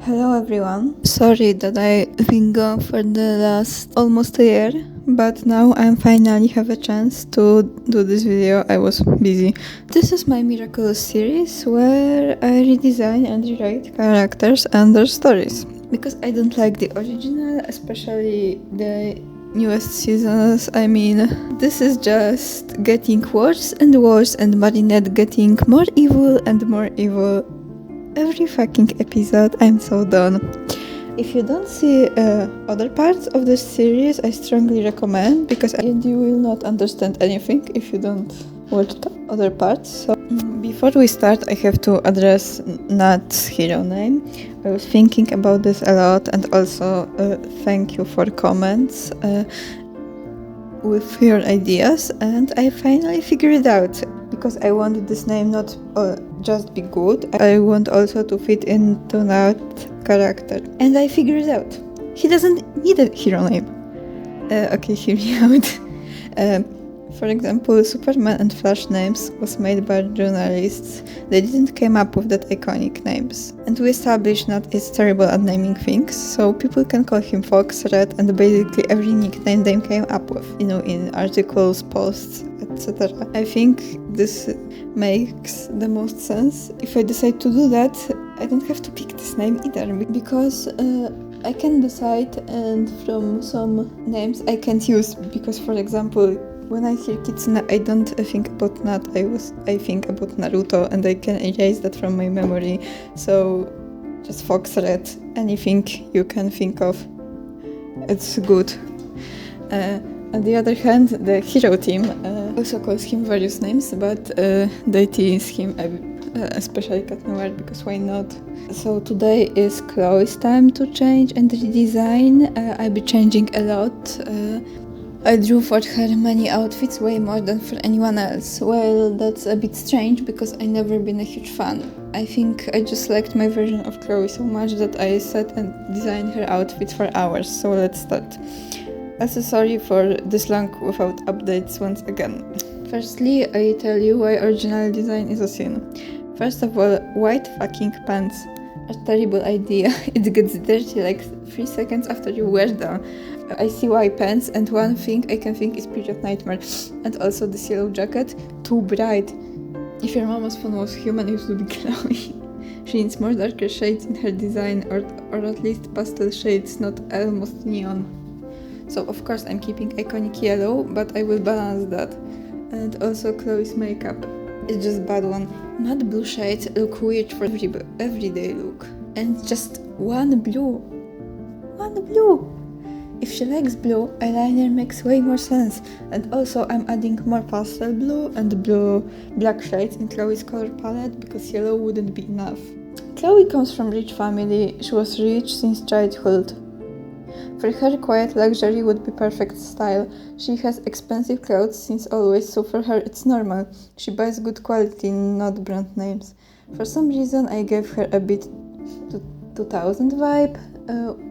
Hello everyone. Sorry that I've been gone for the last almost a year, but now I finally have a chance to do this video. I was busy. This is my Miraculous series where I redesign and rewrite characters and their stories. Because I don't like the original, especially the newest seasons. I mean, this is just getting worse and worse, and Marinette getting more evil and more evil every fucking episode. I'm so done. If you don't see other parts of this series, I strongly recommend, because you will not understand anything if you don't watch the other parts. So before we start, I have to address Nat's hero name. I was thinking about this a lot, and also thank you for comments with your ideas, and I finally figured it out. Because I wanted this name not just be good, I want also to fit into that character. And I figured it out. He doesn't need a hero name. Okay, hear me out. For example, Superman and Flash names was made by journalists. They didn't come up with that iconic names. And we established Nat is terrible at naming things, so people can call him Fox, Red, and basically every nickname they came up with, in articles, posts, etc. I think this makes the most sense. If I decide to do that, I don't have to pick this name either, because I can decide, and from some names I can't use, because for example, when I hear Kitsune, I don't think about Nat, I think about Naruto, and I can erase that from my memory. So just Fox, Red, anything you can think of, it's good. On the other hand, the hero team also calls him various names, but they tease him, especially Cat Noir, because why not? So today is Chloe's time to change and redesign. I'll be changing a lot. I drew for her many outfits, way more than for anyone else. Well, that's a bit strange, because I never been a huge fan. I think I just liked my version of Chloe so much that I sat and designed her outfits for hours, so let's start. Also sorry for this long without updates once again. Firstly, I tell you why original design is a sin. First of all, white fucking pants are a terrible idea. It gets dirty like 3 seconds after you wear them. I see white pants, and one thing I can think is Period Nightmare. And also this yellow jacket, too bright. If your mama's phone was human, it would be Chloe. She needs more darker shades in her design, or at least pastel shades, not almost neon. So of course I'm keeping iconic yellow, but I will balance that. And also Chloe's makeup is just bad one. Matte blue shades look weird for everyday look. And just one blue. If she likes blue, eyeliner makes way more sense. And also I'm adding more pastel blue and black shades in Chloe's color palette, because yellow wouldn't be enough. Chloe comes from rich family. She was rich since childhood. For her, quiet luxury would be perfect style. She has expensive clothes since always, so for her it's normal. She buys good quality, not brand names. For some reason I gave her a bit 2000 vibe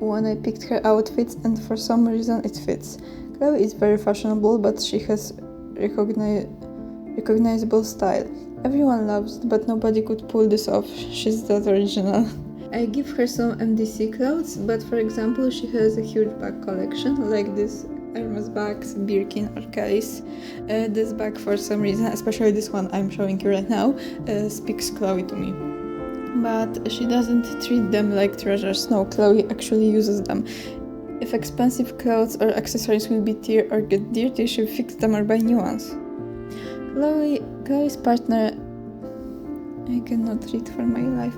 when I picked her outfits, and for some reason it fits. Chloe is very fashionable, but she has recognizable style. Everyone loves it, but nobody could pull this off. She's that original. I give her some MDC clothes, but for example she has a huge bag collection, like this Hermes bags, Birkin or Kelly's. This bag, for some reason, especially this one I'm showing you right now, speaks Chloe to me. But she doesn't treat them like treasures. No, Chloe actually uses them. If expensive clothes or accessories will be tear or get dirty, she'll fix them or buy new ones. Chloe's partner... I cannot read for my life.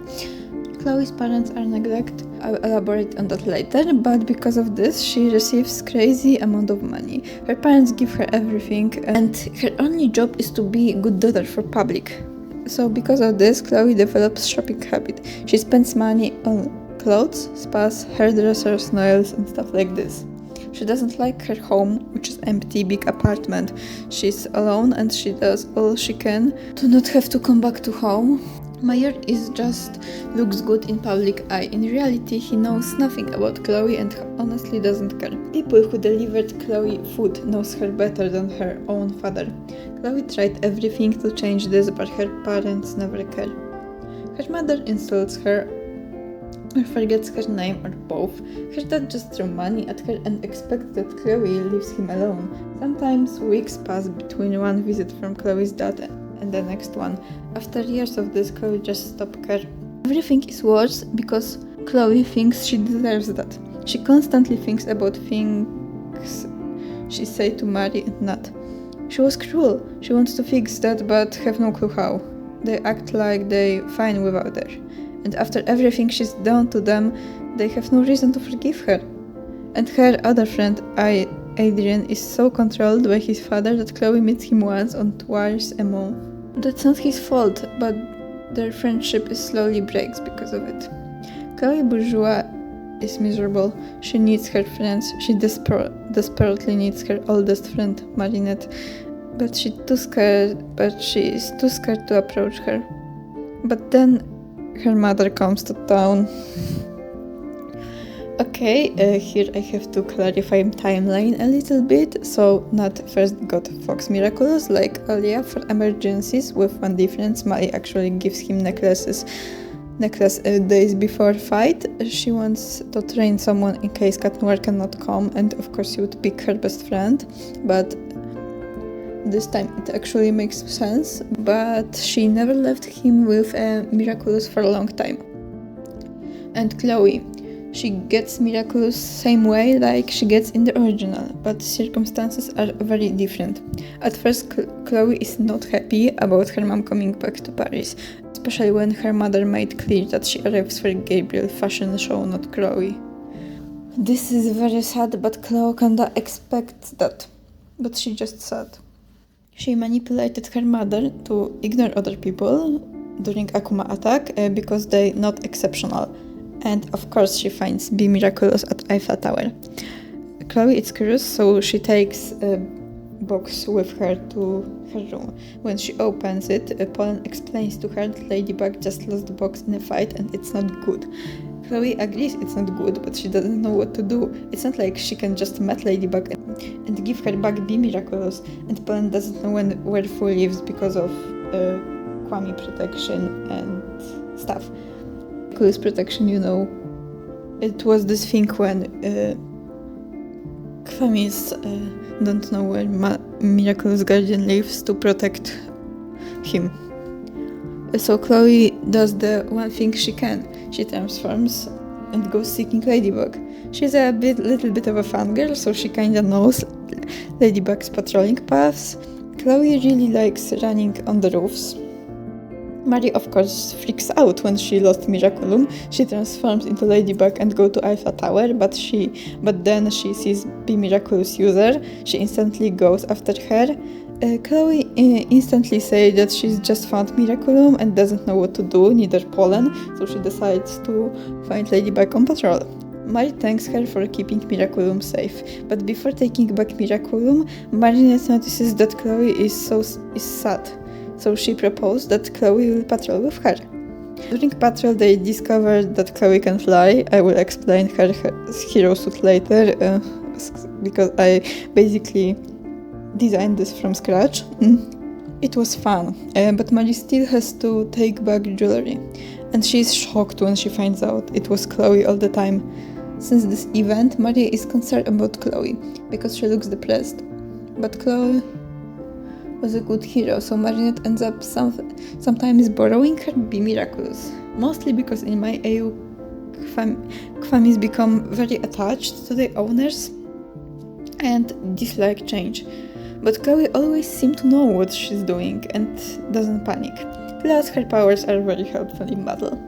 Chloe's parents are neglect. I'll elaborate on that later, but because of this, she receives crazy amount of money. Her parents give her everything, and her only job is to be a good daughter for public. So because of this, Chloe develops shopping habit. She spends money on clothes, spas, hairdressers, nails, and stuff like this. She doesn't like her home, which is empty, big apartment. She's alone, and she does all she can to not have to come back to home. Mayer is just looks good in public eye. In reality, he knows nothing about Chloe and honestly doesn't care. People who delivered Chloe food knows her better than her own father. Chloe tried everything to change this, but her parents never care. Her mother insults her or forgets her name or both. Her dad just threw money at her and expects that Chloé leaves him alone. Sometimes weeks pass between one visit from Chloé's dad and the next one. After years of this, Chloé just stopped caring. Everything is worse because Chloé thinks she deserves that. She constantly thinks about things she said to Mari and Nat. She was cruel. She wants to fix that but have no clue how. They act like they're fine without her. And after everything she's done to them, they have no reason to forgive her. And her other friend, Adrian, is so controlled by his father that Chloé meets him once or twice a month. That's not his fault, but their friendship slowly breaks because of it. Chloé Bourgeois is miserable. She needs her friends. She desperately needs her oldest friend, Marinette. But she is too scared to approach her. But then her mother comes to town. Okay, here I have to clarify timeline a little bit. So Nat first got Fox Miraculous like Alia for emergencies, with one difference: Mali actually gives him necklace days before fight. She wants to train someone in case Cat Noir cannot come, and of course she would pick her best friend, but this time it actually makes sense. But she never left him with a Miraculous for a long time. And Chloé, she gets Miraculous same way like she gets in the original, but circumstances are very different. At first, Chloé is not happy about her mom coming back to Paris, especially when her mother made clear that she arrives for Gabriel's fashion show, not Chloé. This is very sad, but Chloé kinda expects that. But she just sad. She manipulated her mother to ignore other people during Akuma attack because they're not exceptional. And of course she finds Be Miraculous at Eiffel Tower. Chloé is curious, so she takes a box with her to her room. When she opens it, Pollen explains to her that Ladybug just lost the box in a fight and it's not good. Chloé agrees it's not good, but she doesn't know what to do. It's not like she can just meet Ladybug and give her back Be Miraculous, and Pollen doesn't know where Fu lives because of Kwami protection and stuff. Miraculous protection, you know. It was this thing when Kwamis don't know where Miraculous Guardian lives to protect him. So Chloé does the one thing she can. She transforms and goes seeking Ladybug. She's a little bit of a fangirl, so she kinda knows Ladybug's patrolling paths. Chloé really likes running on the roofs. Mari, of course, freaks out when she lost Miraculum. She transforms into Ladybug and go to Eiffel Tower, but then she sees Be Miraculous user. She instantly goes after her. Chloé instantly says that she's just found Miraculum and doesn't know what to do, neither Pollen, so she decides to find Ladybug on patrol. Mari thanks her for keeping Miraculum safe, but before taking back Miraculum, Marinette notices that Chloé is sad. So she proposed that Chloé will patrol with her. During patrol, they discovered that Chloé can fly. I will explain her hero suit later, because I basically designed this from scratch. It was fun, but Mari still has to take back jewelry, and she's shocked when she finds out it was Chloé all the time. Since this event, Mari is concerned about Chloé, because she looks depressed. But Chloé was a good hero, so Marinette ends up sometimes borrowing her Be Miraculous. Mostly because in my AU, Kwamis become very attached to the owners and dislike change. But Chloé always seems to know what she's doing and doesn't panic. Plus, her powers are very helpful in battle.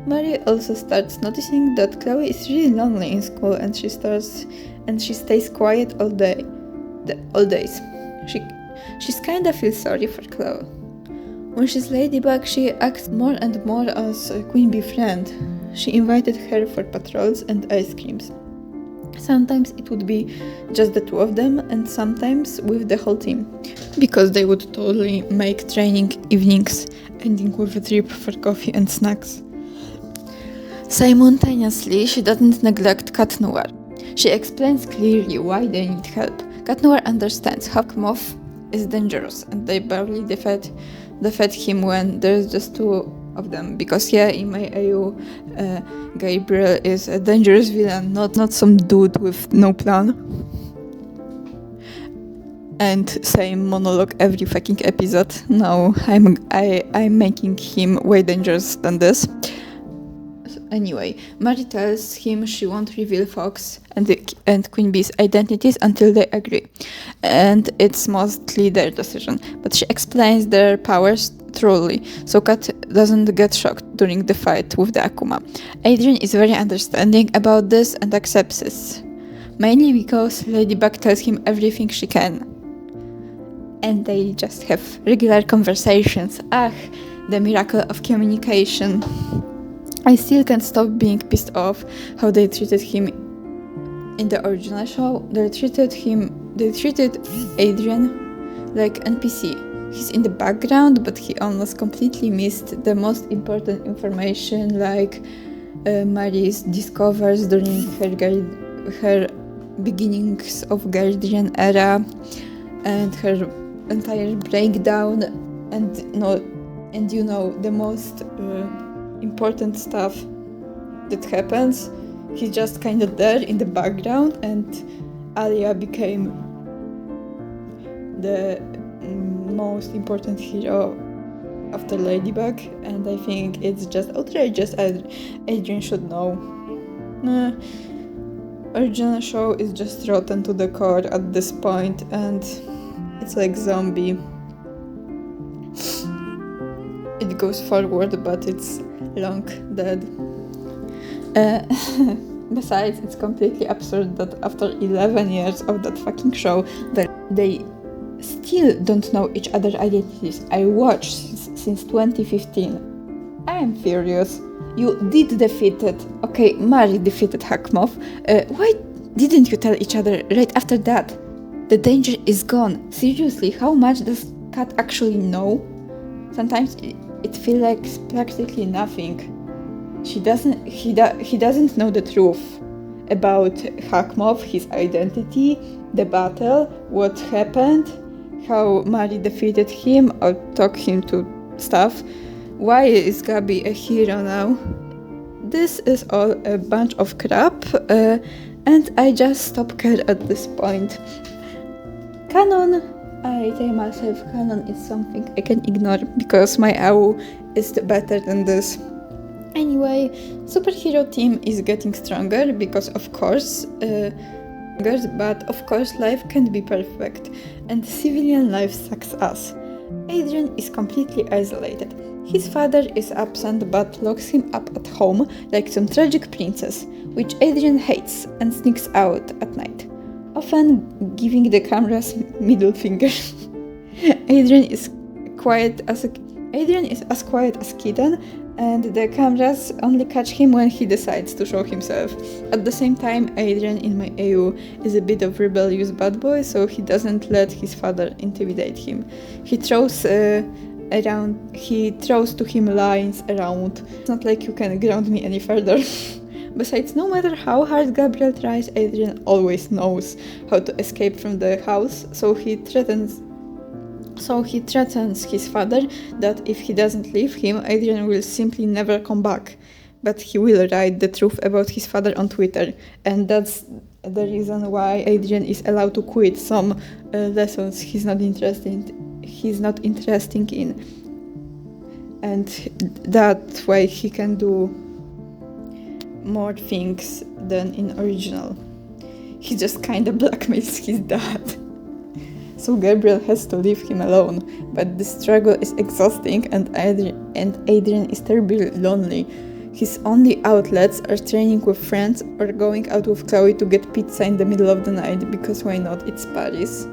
Mari also starts noticing that Chloé is really lonely in school, and she stays quiet all days. She's kinda feels sorry for Chloé. When she's Ladybug, she acts more and more as a Queen Bee friend. She invited her for patrols and ice creams. Sometimes it would be just the two of them, and sometimes with the whole team, because they would totally make training evenings, ending with a trip for coffee and snacks. Simultaneously, she doesn't neglect Cat Noir. She explains clearly why they need help. Cat Noir understands how Moth is dangerous, and they barely defeat him when there's just two of them, because in my AU, Gabriel is a dangerous villain, not some dude with no plan. And same monologue every fucking episode. No, I'm making him way dangerous than this. So anyway, Mary tells him she won't reveal Fox and Queen Bee's identities until they agree, and it's mostly their decision. But she explains their powers thoroughly, so Kat doesn't get shocked during the fight with the Akuma. Adrian is very understanding about this and accepts this, mainly because Ladybug tells him everything she can. And they just have regular conversations. The miracle of communication. I still can't stop being pissed off how they treated him in the original show. They treated Adrian like NPC. He's in the background, but he almost completely missed the most important information, like Mary's discoveries during her beginnings of Guardian era, and her entire breakdown, and the most important stuff that happens. He's just kind of there in the background, and Alia became the most important hero after Ladybug, and I think it's just outrageous. Adrian should know. Original show is just rotten to the core at this point, and it's like zombie. It goes forward, but it's long dead. Besides, it's completely absurd that after 11 years of that fucking show, that they still don't know each other's identities. I watched since 2015. I am furious. You did defeat it. Okay, Mary defeated Hakmov. Why didn't you tell each other right after that? The danger is gone. Seriously, how much does Kat actually know? Sometimes it feels like practically nothing. He doesn't know the truth about Hakmov, his identity, the battle, what happened, how Mary defeated him or took him to stuff. Why is Gabi a hero now? This is all a bunch of crap, and I just stop care at this point. Canon, I tell myself canon is something I can ignore because my AU is better than this. Anyway, superhero team is getting stronger because of course, but of course life can't be perfect, and civilian life sucks ass. Adrian is completely isolated. His father is absent but locks him up at home like some tragic princess, which Adrian hates and sneaks out at night, often giving the cameras middle finger. Adrian is as quiet as kitten, and the cameras only catch him when he decides to show himself. At the same time, Adrian in my AU is a bit of rebellious bad boy, so he doesn't let his father intimidate him. He throws to him lines around. It's not like you can ground me any further. Besides, no matter how hard Gabriel tries, Adrian always knows how to escape from the house, so he threatens his father that if he doesn't leave him, Adrian will simply never come back. But he will write the truth about his father on Twitter, and that's the reason why Adrian is allowed to quit some lessons he's not interested in, and that's why he can do more things than in original. He just kinda blackmails his dad. So Gabriel has to leave him alone, but the struggle is exhausting, and Adrian is terribly lonely. His only outlets are training with friends or going out with Chloé to get pizza in the middle of the night, because why not, it's Paris.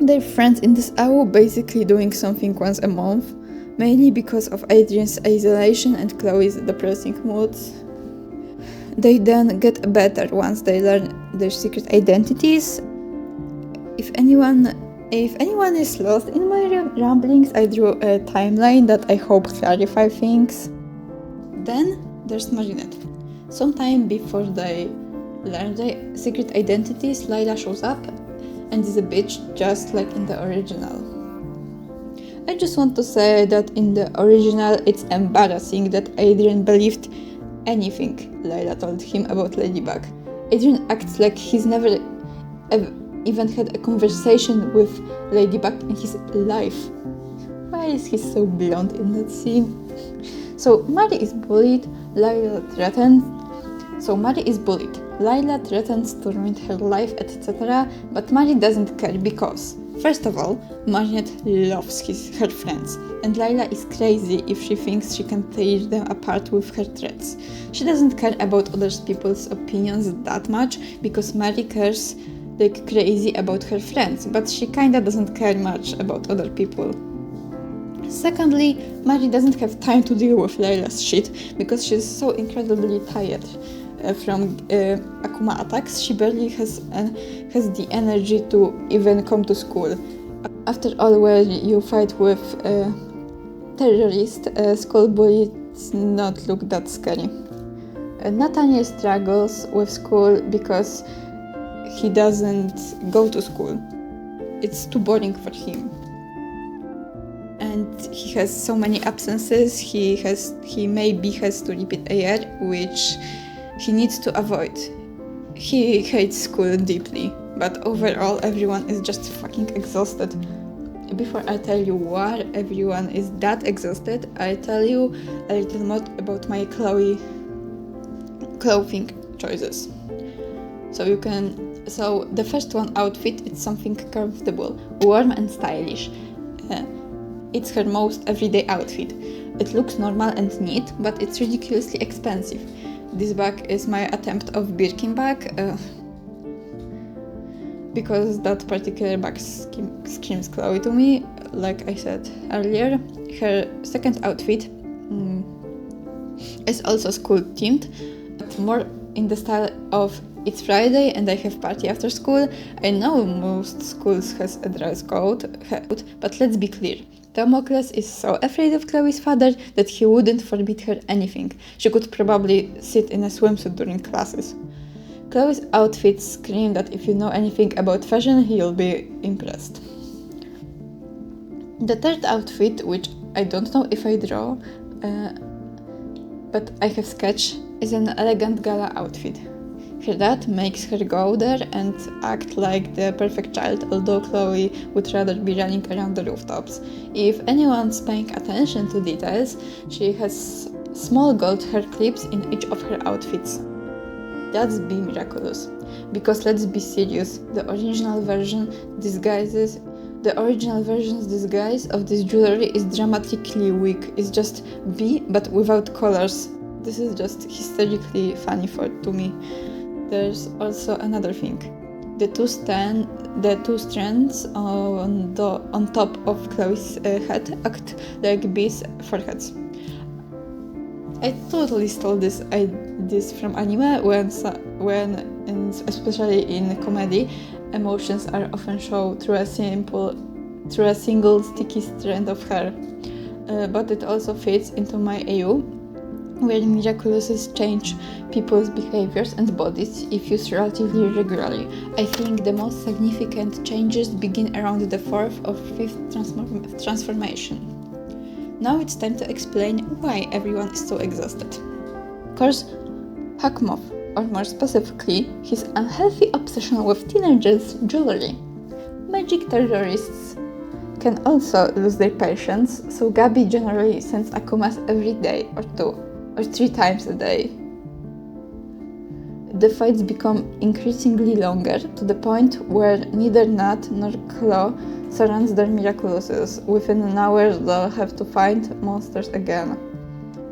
They're friends in this AU, basically doing something once a month, mainly because of Adrian's isolation and Chloé's depressing moods. They then get better once they learn their secret identities. If anyone is lost in my ramblings, I drew a timeline that I hope clarifies things. Then there's Marinette. Sometime before they learn their secret identities, Lila shows up and is a bitch just like in the original. I just want to say that in the original it's embarrassing that Adrian believed anything Layla told him about Ladybug. Adrian acts like he's never even had a conversation with Ladybug in his life. Why is he so blunt in that scene? So Mary is bullied, Layla threatens to ruin her life, etc. But Mary doesn't care because, first of all, Marinette loves her friends, and Layla is crazy if she thinks she can tear them apart with her threats. She doesn't care about other people's opinions that much because Mary cares like crazy about her friends, but she kinda doesn't care much about other people. Secondly, Mary doesn't have time to deal with Layla's shit because she's so incredibly tired from Akuma attacks. She barely has the energy to even come to school. After all, when you fight with terrorists, school bullies not look that scary. Nathaniel struggles with school because he doesn't go to school. It's too boring for him. And he has so many absences, he maybe has to repeat a year, which he needs to avoid. He hates school deeply, but overall everyone is just fucking exhausted. Before I tell you why everyone is that exhausted, I tell you a little more about my clothing choices. So the first one outfit is something comfortable, warm and stylish. It's her most everyday outfit. It looks normal and neat, but it's ridiculously expensive. This bag is my attempt of Birkin bag, because that particular bag screams Chloe to me, like I said earlier. Her second outfit is also school themed, but more in the style of it's Friday and I have party after school. I know most schools has a dress code, but let's be clear. Damocles is so afraid of Chloe's father that he wouldn't forbid her anything. She could probably sit in a swimsuit during classes. Chloe's outfits scream that if you know anything about fashion, you'll be impressed. The third outfit, which I don't know if I draw, but I have sketched, is an elegant gala outfit. Her dad makes her go there and act like the perfect child, although Chloe would rather be running around the rooftops. If anyone's paying attention to details, she has small gold hair clips in each of her outfits. That's be miraculous. Because let's be serious, the original version's disguise of this jewelry is dramatically weak. It's just B, but without colors. This is just hysterically funny to me. There's also another thing. The two strands on top of Chloe's head act like bees' foreheads. I totally stole this from anime when especially in comedy, emotions are often shown through a single sticky strand of hair. But it also fits into my AU, where miraculouses change people's behaviors and bodies if used relatively regularly. I think the most significant changes begin around the 4th or 5th transformation. Now it's time to explain why everyone is so exhausted. Of course, Hakmov, or more specifically, his unhealthy obsession with teenagers' jewelry. Magic terrorists can also lose their patience, so Gabi generally sends Akumas every day or 2 or 3 times a day. The fights become increasingly longer, to the point where neither Nat nor Chloe surrounds their miraculouses. Within an hour they'll have to find monsters again.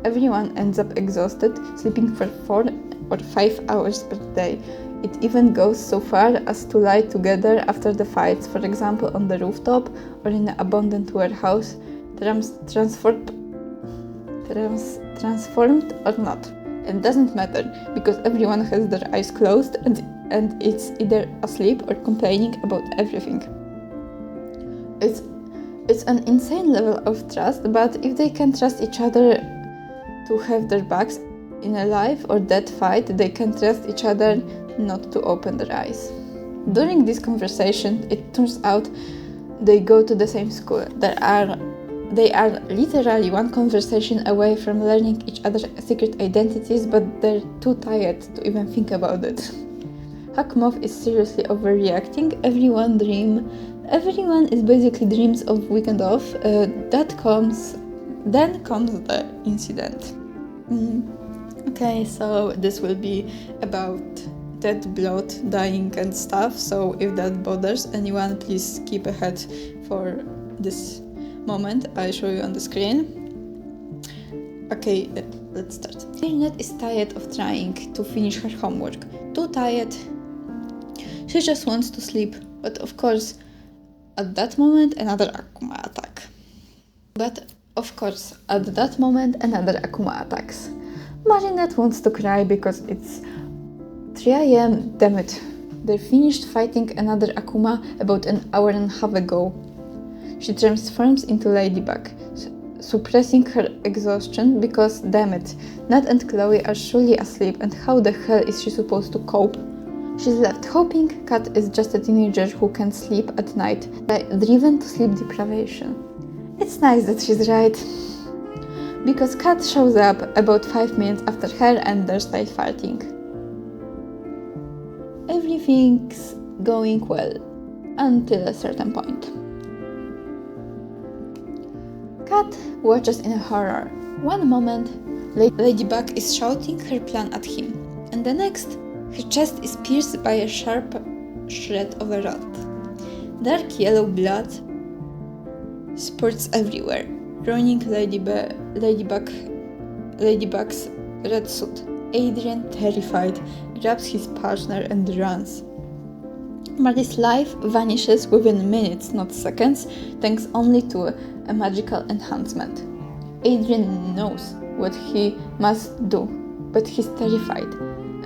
Everyone ends up exhausted, sleeping for 4 or 5 hours per day. It even goes so far as to lie together after the fights, for example on the rooftop or in an abandoned warehouse, transformed or not. It doesn't matter, because everyone has their eyes closed and it's either asleep or complaining about everything. It's an insane level of trust, but if they can trust each other to have their backs in a life or death fight, they can trust each other not to open their eyes. During this conversation, it turns out they go to the same school. There are They are literally one conversation away from learning each other's secret identities, but they're too tired to even think about it. Hakmov is seriously overreacting. Everyone is basically dreams of weekend off. Then comes the incident. Okay, so this will be about dead blood, dying and stuff, so if that bothers anyone, please skip ahead for this moment I show you on the screen. Okay, let's start. Janet is tired of trying to finish her homework. Too tired. She just wants to sleep, but of course, at that moment, another Akuma attacks. Marinette wants to cry because it's 3 a.m. Damn it. They finished fighting another Akuma about an hour and a half ago. She transforms into Ladybug, suppressing her exhaustion because, damn it, Nat and Chloé are surely asleep, and how the hell is she supposed to cope? She's left hoping Kat is just a teenager who can sleep at night, driven to sleep deprivation. It's nice that she's right, because Kat shows up about 5 minutes after her and they start fighting. Everything's going well, until a certain point. Kat watches in horror. One moment, Ladybug is shouting her plan at him, and the next, her chest is pierced by a sharp shred of a rod. Dark yellow blood spurts everywhere, ruining Ladybug's red suit. Adrien, terrified, grabs his partner and runs. Marty's life vanishes within minutes, not seconds, thanks only to a magical enhancement. Adrien knows what he must do, but he's terrified,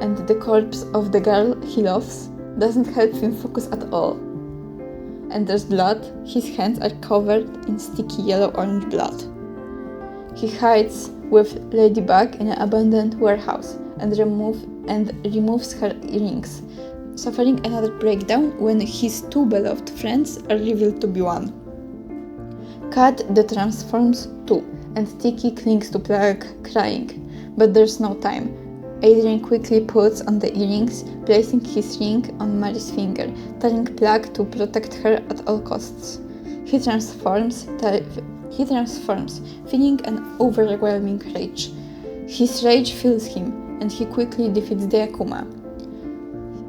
and the corpse of the girl he loves doesn't help him focus at all. And there's blood. His hands are covered in sticky yellow-orange blood. He hides with Ladybug in an abandoned warehouse and removes her earrings, suffering another breakdown when his two beloved friends are revealed to be one. Kat transforms too, and Tiki clings to Plug, crying, but there's no time. Adrien quickly puts on the earrings, placing his ring on Mary's finger, telling Plug to protect her at all costs. He transforms, feeling an overwhelming rage. His rage fills him, and he quickly defeats the Akuma.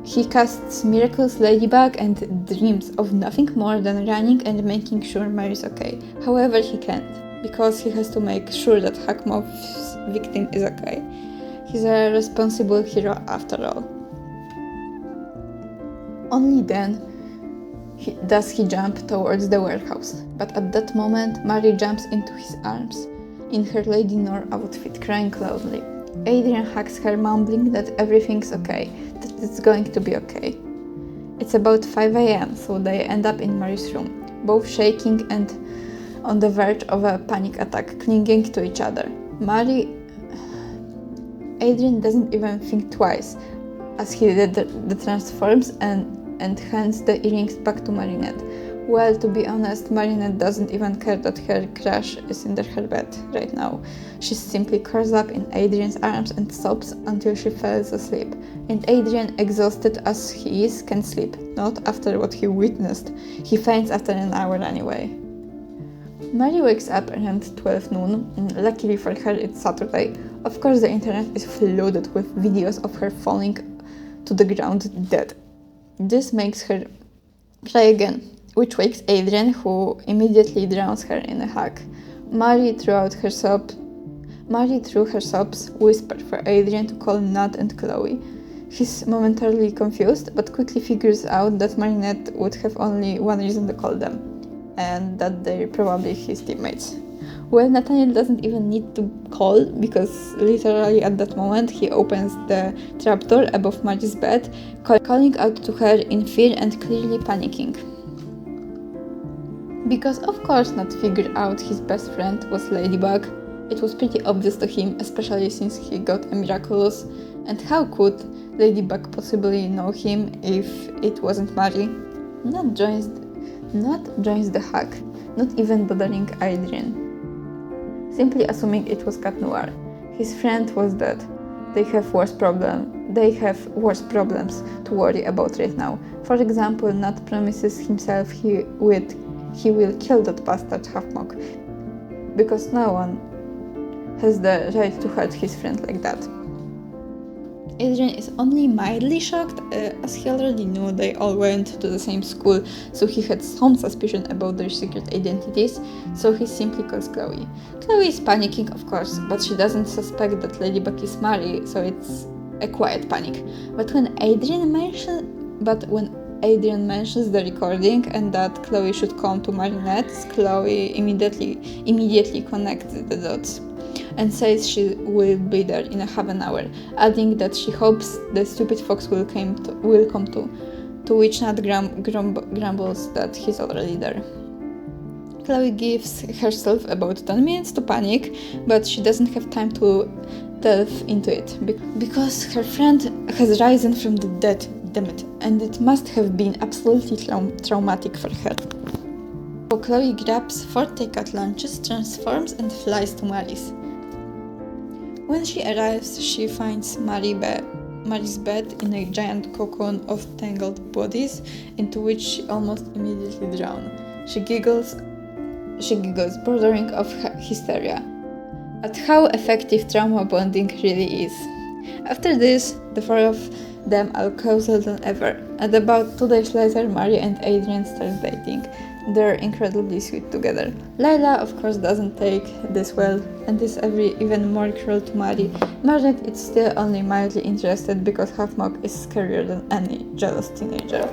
He casts Miraculous Ladybug and dreams of nothing more than running and making sure Mary's okay. However, he can't, because he has to make sure that Hakmov's victim is okay. He's a responsible hero after all. Only then does he jump towards the warehouse, but at that moment Mary jumps into his arms, in her Lady Nor outfit, crying loudly. Adrien hugs her, mumbling that everything's okay, that it's going to be okay. It's about 5 a.m, so they end up in Mary's room, both shaking and on the verge of a panic attack, clinging to each other. Adrien doesn't even think twice as he transforms and hands the earrings back to Marinette. Well, to be honest, Marinette doesn't even care that her crush is in her bed right now. She simply curls up in Adrien's arms and sobs until she falls asleep. And Adrien, exhausted as he is, can sleep, not after what he witnessed. He faints after an hour anyway. Mary wakes up around 12 noon, and luckily for her it's Saturday. Of course the internet is flooded with videos of her falling to the ground dead. This makes her cry again, which wakes Adrien, who immediately drowns her in a hug. Mary, through her sobs, whispered for Adrien to call Nat and Chloé. He's momentarily confused, but quickly figures out that Marinette would have only one reason to call them, and that they're probably his teammates. Well, Nathaniel doesn't even need to call, because literally at that moment he opens the trapdoor above Mary's bed, calling out to her in fear and clearly panicking. Because of course Nat figured out his best friend was Ladybug. It was pretty obvious to him, especially since he got a Miraculous, and how could Ladybug possibly know him if it wasn't Mary? Nat joins the hug, not even bothering Adrien. simply assuming it was Cat Noir. His friend was dead. They have worse problems to worry about right now. For example, Nat promises himself he will kill that bastard Half-Mock, because no one has the right to hurt his friend like that. Adrian is only mildly shocked, as he already knew they all went to the same school, so he had some suspicion about their secret identities, so he simply calls Chloe. Chloe is panicking, of course, but she doesn't suspect that Ladybug is Mari, so it's a quiet panic. But when Adrian mentions the recording and that Chloe should come to Marinette's, Chloe immediately connects the dots and says she will be there in half an hour, adding that she hopes the stupid fox will come to which Nat grumbles that he's already there. Chloe gives herself about 10 minutes to panic, but she doesn't have time to delve into it, because her friend has risen from the dead, damn it, and it must have been absolutely traumatic for her. So Chloe grabs 4 takeout lunches, transforms and flies to Mari's. When she arrives, she finds Mari's bed in a giant cocoon of tangled bodies, into which she almost immediately drowns. She giggles, bordering of hysteria, at how effective trauma bonding really is. After this, the 4 of them are closer than ever, and about 2 days later, Mari and Adrian start dating. They're incredibly sweet together. Lila, of course, doesn't take this well and is even more cruel to Mari. Marinette is still only mildly interested because Half-Mock is scarier than any jealous teenager.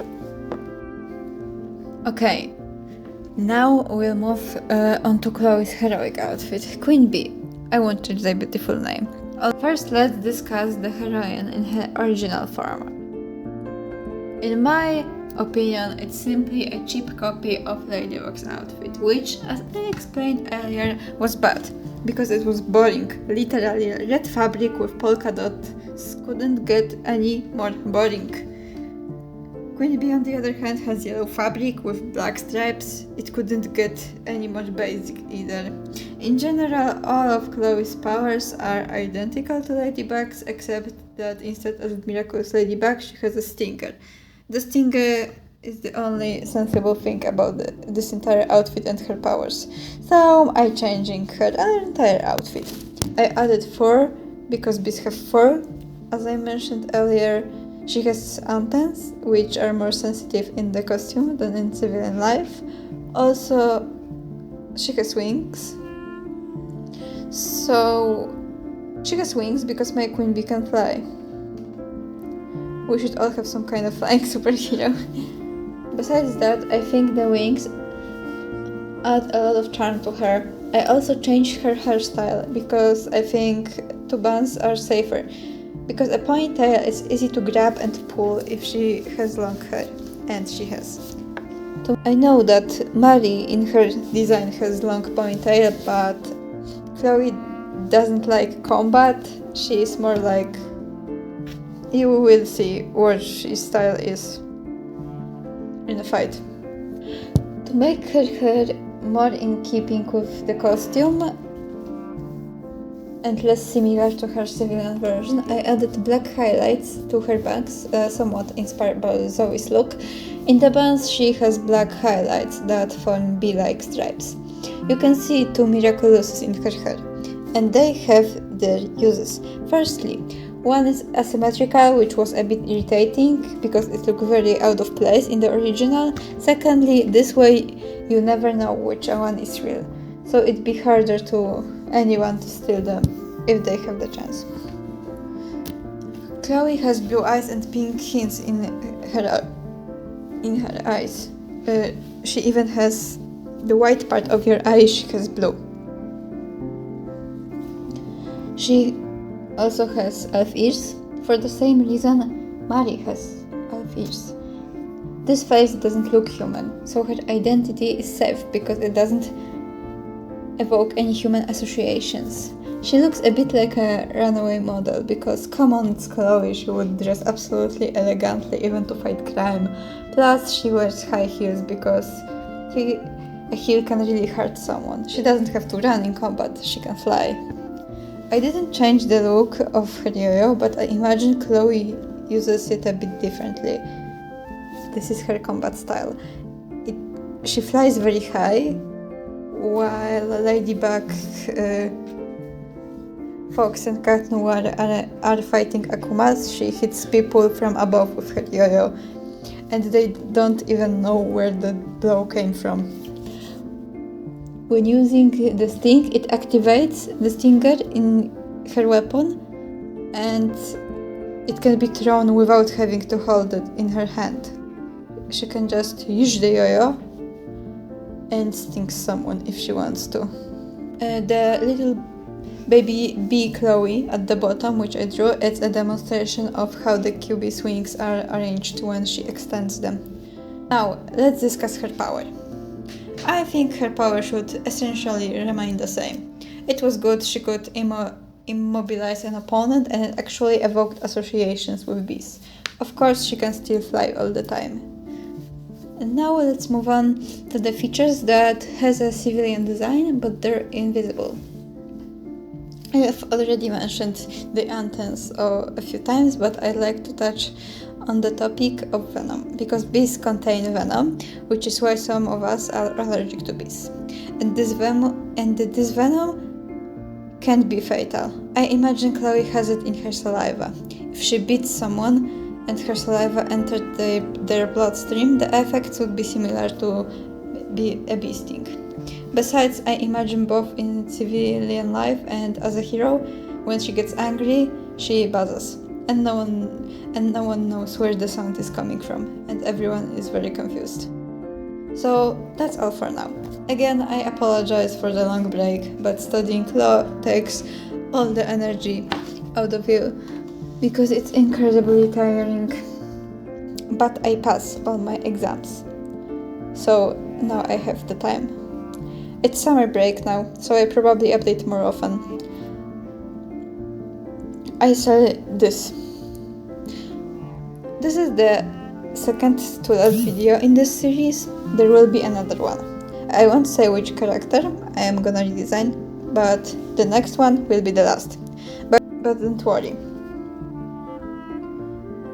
Okay, now we'll move on to Chloe's heroic outfit, Queen Bee. I won't change the beautiful name. First, let's discuss the heroine in her original form. In my opinion, it's simply a cheap copy of Ladybug's outfit, which, as I explained earlier, was bad, because it was boring. Literally, red fabric with polka dots couldn't get any more boring. Queen Bee, on the other hand, has yellow fabric with black stripes. It couldn't get any more basic either. In general, all of Chloe's powers are identical to Ladybug's, except that instead of Miraculous Ladybug, she has a stinger. The stinger is the only sensible thing about this entire outfit and her powers. So I'm changing her entire outfit. I added 4 because bees have 4. As I mentioned earlier, she has antennas, which are more sensitive in the costume than in civilian life. Also, she has wings. So, she has wings because my Queen Bee can fly. We should all have some kind of flying superhero. Besides that, I think the wings add a lot of charm to her. I also changed her hairstyle because I think 2 buns are safer. Because a ponytail is easy to grab and pull if she has long hair, and she has. I know that Mari in her design has long ponytail, but Chloe doesn't like combat. She is more like... You will see what his style is in a fight. To make her hair more in keeping with the costume and less similar to her civilian version, I added black highlights to her bangs, somewhat inspired by Zoe's look. In the bands, she has black highlights that form bee-like stripes. You can see 2 Miraculouses in her hair, and they have their uses. Firstly, one is asymmetrical, which was a bit irritating because it looked very out of place in the original. Secondly, this way you never know which one is real, so it'd be harder to anyone to steal them if they have the chance. Chloe has blue eyes and pink hints in her eyes. She even has the white part of your eye, she has blue. She also has elf ears. For the same reason, Mari has elf ears. This face doesn't look human, so her identity is safe because it doesn't evoke any human associations. She looks a bit like a runaway model because, come on, it's Chloe, she would dress absolutely elegantly even to fight crime. Plus, she wears high heels because a heel can really hurt someone. She doesn't have to run in combat, she can fly. I didn't change the look of her yo-yo, but I imagine Chloe uses it a bit differently. This is her combat style. She flies very high, while Ladybug, Fox and Cat Noir are fighting Akumas. She hits people from above with her yo-yo, and they don't even know where the blow came from. When using the sting, it activates the stinger in her weapon, and it can be thrown without having to hold it in her hand. She can just use the yo-yo and sting someone if she wants to. The little baby bee Chloe at the bottom, which I drew, it's a demonstration of how the QB's wings are arranged when she extends them. Now, let's discuss her power. I think her power should essentially remain the same. It was good, she could immobilize an opponent, and it actually evoked associations with bees. Of course, she can still fly all the time. And now let's move on to the features that has a civilian design, but they're invisible. I have already mentioned the antennas a few times, but I'd like to touch on the topic of venom, because bees contain venom, which is why some of us are allergic to bees. And this venom can be fatal. I imagine Chloe has it in her saliva. If she beats someone and her saliva entered their bloodstream, the effects would be similar to a bee sting. Besides, I imagine both in civilian life and as a hero, when she gets angry, she buzzes, and no one knows where the sound is coming from, and everyone is very confused. So that's all for now. Again, I apologize for the long break, but studying law takes all the energy out of you, because it's incredibly tiring. But I pass all my exams, so now I have the time. It's summer break now, so I probably update more often. I saw this. This is the second to last video in this series. There will be another one. I won't say which character I am gonna redesign, but the next one will be the last. But don't worry.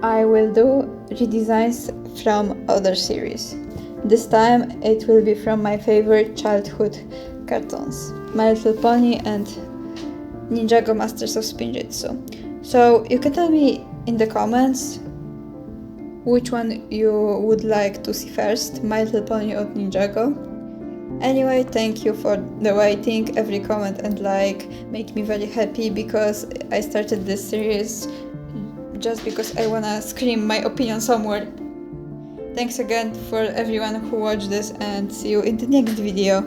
I will do redesigns from other series. This time it will be from my favorite childhood cartoons, My Little Pony and Ninjago Masters of Spinjitzu. So you can tell me in the comments which one you would like to see first, My Little Pony or Ninjago. Anyway, thank you for the waiting. Every comment and like make me very happy, because I started this series just because I wanna scream my opinion somewhere. Thanks again for everyone who watched this, and see you in the next video.